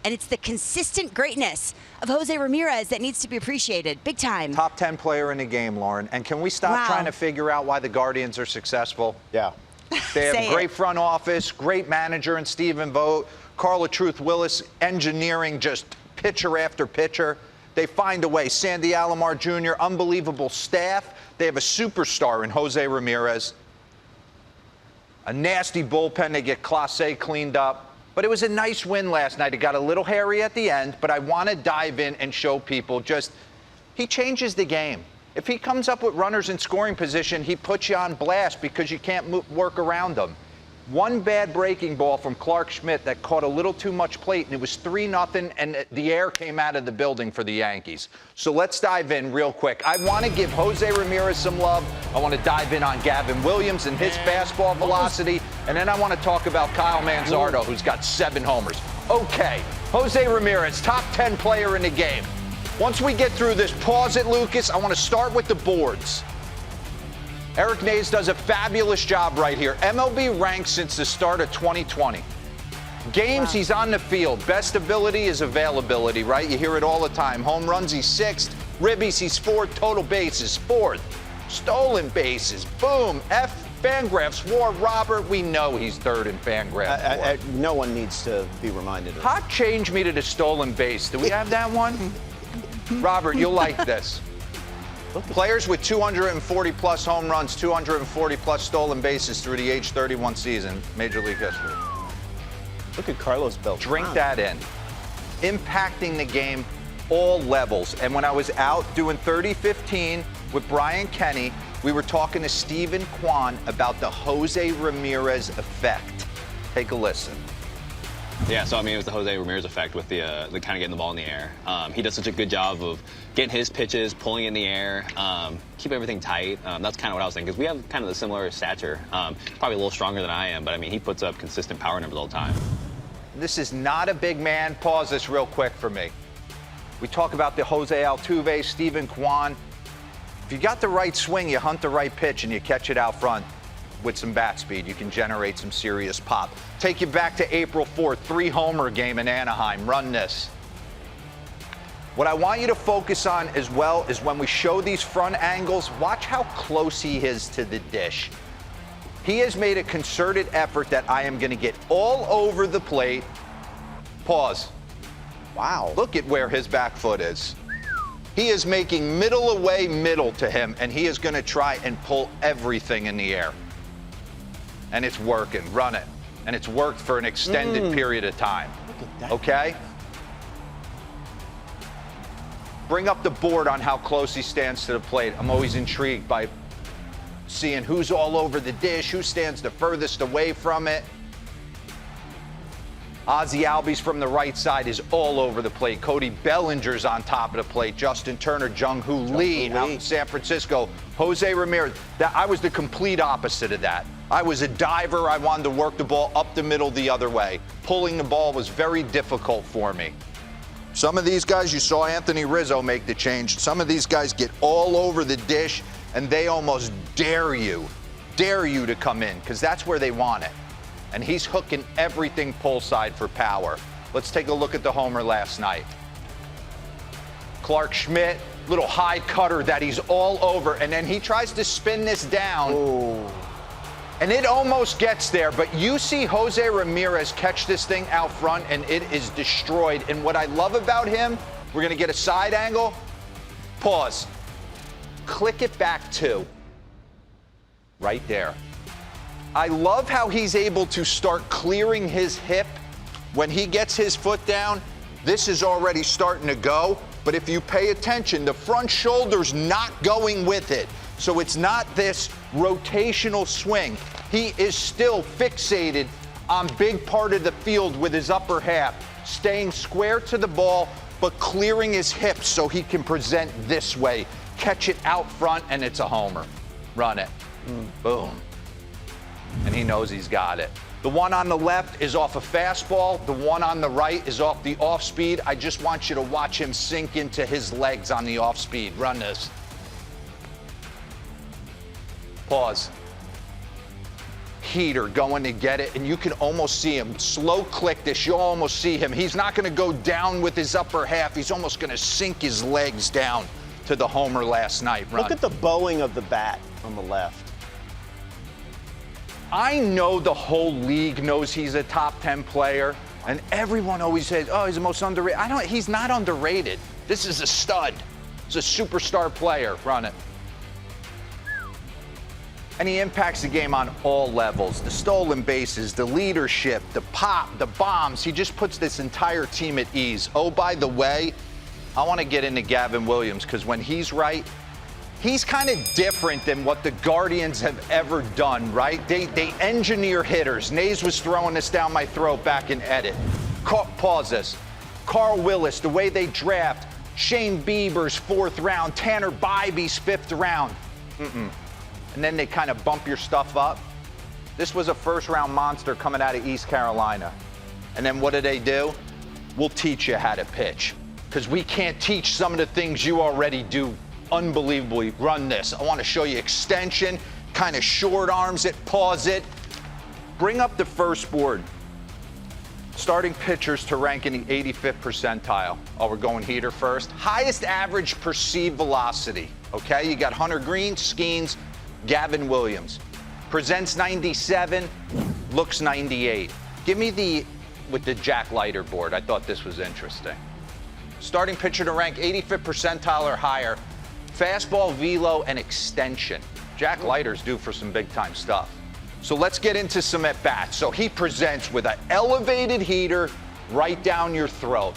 And it's the consistent greatness of José Ramírez that needs to be appreciated. Big time. Top 10 player in the game, Lauren. And can we stop trying to figure out why the Guardians are successful? Yeah. They have a great front office, great manager in Stephen Vogt, Carla Truth Willis engineering just pitcher after pitcher. They find a way. Sandy Alomar Jr., unbelievable staff. They have a superstar in José Ramírez. A nasty bullpen. They get Clase cleaned up. But it was a nice win last night. It got a little hairy at the end, but I want to dive in and show people he changes the game. If he comes up with runners in scoring position, he puts you on blast because you can't work around them. One bad breaking ball from Clark Schmidt that caught a little too much plate, and it was 3-0, and the air came out of the building for the Yankees. So let's dive in real quick. I want to give José Ramírez some love. I want to dive in on Gavin Williams and his fastball velocity, and then I want to talk about Kyle Manzardo, who's got 7 homers. Okay, José Ramírez, top 10 player in the game. Once we get through this, pause it, Lucas. I want to start with the boards. Eric Nays does a fabulous job right here. MLB ranks since the start of 2020. Games, he's on the field. Best ability is availability, right? You hear it all the time. Home runs, he's 6th. Ribbies, he's 4th. Total bases, 4th. Stolen bases, boom. Fangraphs WAR, Robert, we know he's 3rd in Fangraphs WAR. No one needs to be reminded of Hot change me to the stolen base. Do we have that one? Robert, you'll like this. Players with 240-plus home runs, 240-plus stolen bases through the age 31 season, Major League history. Look at Carlos Beltran. Drink that in. Impacting the game all levels. And when I was out doing 30-15 with Brian Kenny, we were talking to Stephen Kwan about the José Ramírez effect. Take a listen. Yeah, so I mean, it was the José Ramírez effect with the kind of getting the ball in the air. He does such a good job of getting his pitches, pulling in the air, keep everything tight. That's kind of what I was thinking, because we have kind of the similar stature. Probably a little stronger than I am, but I mean, he puts up consistent power numbers all the time. This is not a big man. Pause this real quick for me. We talk about the Jose Altuve, Stephen Kwan. If you got the right swing, you hunt the right pitch, and you catch it out front with some bat speed, you can generate some serious pop. Take you back to April 4th, 3-homer game in Anaheim. Run this. What I want you to focus on as well is when we show these front angles, watch how close he is to the dish. He has made a concerted effort that I am going to get all over the plate. Pause. Wow. Look at where his back foot is. He is making middle away middle to him, and he is going to try and pull everything in the air. And it's working. Run it. And it's worked for an extended period of time. Look at that. Okay? Bring up the board on how close he stands to the plate. I'm always intrigued by seeing who's all over the dish, who stands the furthest away from it. Ozzie Albies from the right side is all over the plate. Cody Bellinger's on top of the plate. Justin Turner, Jung-Hoo Lee out in San Francisco. José Ramírez. I was the complete opposite of that. I was a diver. I wanted to work the ball up the middle the other way. Pulling the ball was very difficult for me. Some of these guys, you saw Anthony Rizzo make the change. Some of these guys get all over the dish, and they almost dare you to come in, because that's where they want it. And he's hooking everything pull side for power. Let's take a look at the homer last night. Clark Schmidt, little high cutter that he's all over, and then he tries to spin this down. Ooh. And it almost gets there, but you see José Ramírez catch this thing out front, and it is destroyed. And what I love about him, we're going to get a side angle. Pause. Click it back to right there. I love how he's able to start clearing his hip. When he gets his foot down, this is already starting to go. But if you pay attention, the front shoulder's not going with it. So it's not this rotational swing. He is still fixated on big part of the field with his upper half, staying square to the ball, but clearing his hips so he can present this way. Catch it out front, and it's a homer. Run it. Boom. And he knows he's got it. The one on the left is off a fastball. The one on the right is off the off speed. I just want you to watch him sink into his legs on the off speed. Run this. Pause. heater going to get it, and you can almost see him. Slow click this, you'll almost see him. He's not going to go down with his upper half. He's almost going to sink his legs down to the homer last night. Look at the bowing of the bat on the left. I know the whole league knows he's a top 10 player, and everyone always says, oh, he's the most underrated. He's not underrated. This is a stud. He's a superstar player. Run it. And he impacts the game on all levels. The stolen bases, the leadership, the pop, the bombs. He just puts this entire team at ease. Oh, by the way, I want to get into Gavin Williams, because when he's right, he's kind of different than what the Guardians have ever done, right? They engineer hitters. Nays was throwing this down my throat back in edit. Pause this. Carl Willis, the way they draft. Shane Bieber's 4th round. Tanner Bybee's 5th round. And then they kind of bump your stuff up. This was a 1st-round monster coming out of East Carolina. And then what do? We'll teach you how to pitch, because we can't teach some of the things you already do unbelievably. Run this. I want to show you extension, kind of short arms it, pause it. Bring up the first board. Starting pitchers to rank in the 85th percentile. Oh, we're going heater first. Highest average perceived velocity. Okay, you got Hunter Green, Skeens, Gavin Williams. Presents 97, looks 98. Give me with the Jack Leiter board. I thought this was interesting. Starting pitcher to rank 85th percentile or higher. Fastball, velo, and extension. Jack Leiter's due for some big-time stuff. So let's get into some at-bats. So he presents with an elevated heater right down your throat.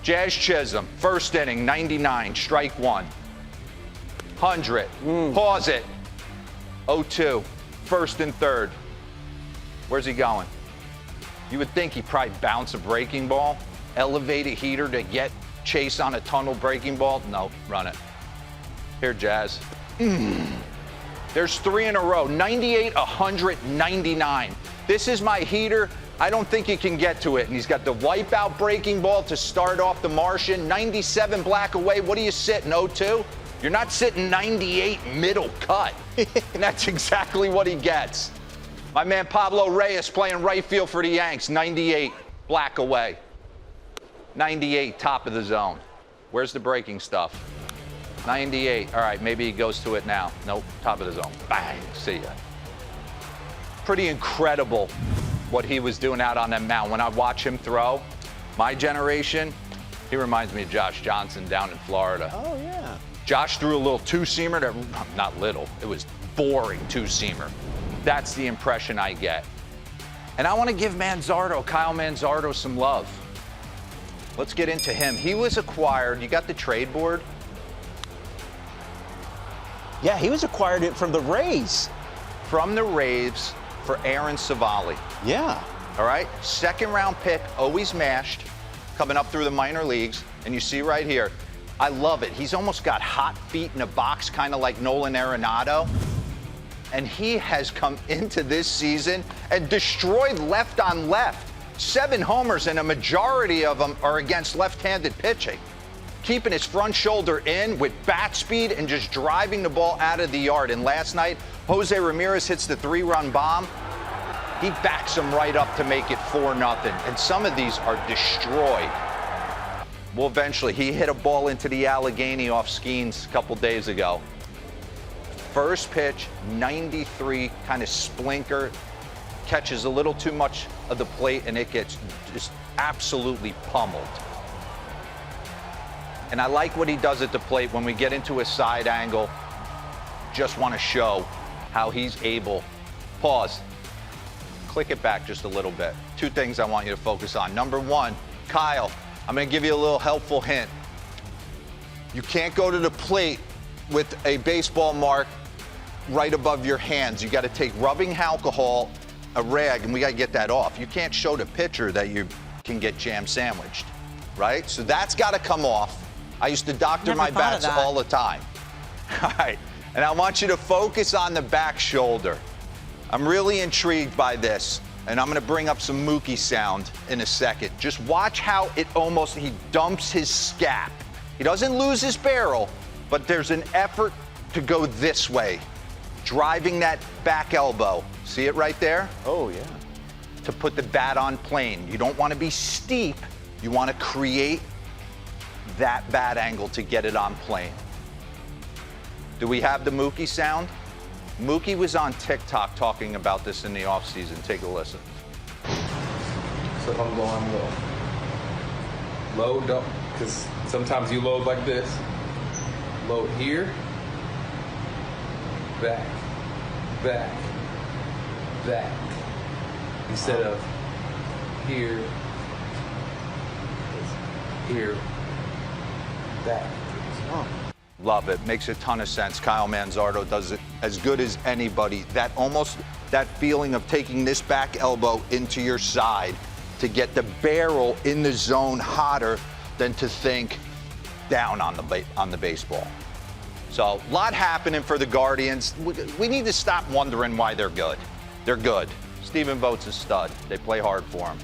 Jazz Chisholm, 1st inning, 99, strike 1. 100, pause it. 0-2, 1st and 3rd. Where's he going? You would think he'd probably bounce a breaking ball, elevate a heater to get chase on a tunnel breaking ball. No, run it. Here, Jazz. There's 3 in a row. 98, 100, 99. This is my heater. I don't think he can get to it. And he's got the wipeout breaking ball to start off the Martian. 97 black away. What are you sitting, 0-2? You're not sitting 98 middle cut. And that's exactly what he gets. My man Pablo Reyes playing right field for the Yanks. 98 black away. 98 top of the zone. Where's the breaking stuff? 98. All right, maybe he goes to it now. Nope, top of the zone. Bang, see ya. Pretty incredible what he was doing out on that mound. When I watch him throw, my generation, he reminds me of Josh Johnson down in Florida. Oh, yeah. Josh threw a little two-seamer, not little, it was boring two-seamer. That's the impression I get. And I want to give Manzardo, Kyle Manzardo, some love. Let's get into him. He was acquired. You got the trade board? Yeah, he was acquired from the Rays. From the Rays for Aaron Savali. Yeah. All right? 2nd-round pick, always mashed, coming up through the minor leagues. And you see right here, I love it. He's almost got hot feet in a box, kind of like Nolan Arenado. And he has come into this season and destroyed left on left. 7 homers, and a majority of them are against left-handed pitching. Keeping his front shoulder in with bat speed and just driving the ball out of the yard. And last night, José Ramírez hits the 3-run bomb. He backs him right up to make it 4-0. And some of these are destroyed. Well, eventually, he hit a ball into the Allegheny off Skeens a couple days ago. First pitch, 93, kind of splinker. Catches a little too much of the plate, and it gets just absolutely pummeled. And I like what he does at the plate when we get into a side angle. Just want to show how he's able. Pause. Click it back just a little bit. 2 things I want you to focus on. Number 1, Kyle, I'm going to give you a little helpful hint. You can't go to the plate with a baseball mark right above your hands. You got to take rubbing alcohol, a rag, and we got to get that off. You can't show the pitcher that you can get jam sandwiched, right? So that's got to come off. I used to doctor my bats all the time. All right, and I want you to focus on the back shoulder. I'm really intrigued by this, and I'm going to bring up some Mookie sound in a second. Just watch how he dumps his scap. He doesn't lose his barrel, but there's an effort to go this way. driving that back elbow. See it right there? Oh, yeah. To put the bat on plane. You don't want to be steep. You want to create that bat angle to get it on plane. Do we have the Mookie sound? Mookie was on TikTok talking about this in the offseason. Take a listen. So if I'm low. Load up, because sometimes you load like this. Load here, back, back, back. Instead of here, back. Love it. Makes a ton of sense. Kyle Manzardo does it as good as anybody. That feeling of taking this back elbow into your side to get the barrel in the zone hotter than to think down on the baseball. So a lot happening for the Guardians. We need to stop wondering why they're good. They're good. Stephen Vogt's a stud. They play hard for him.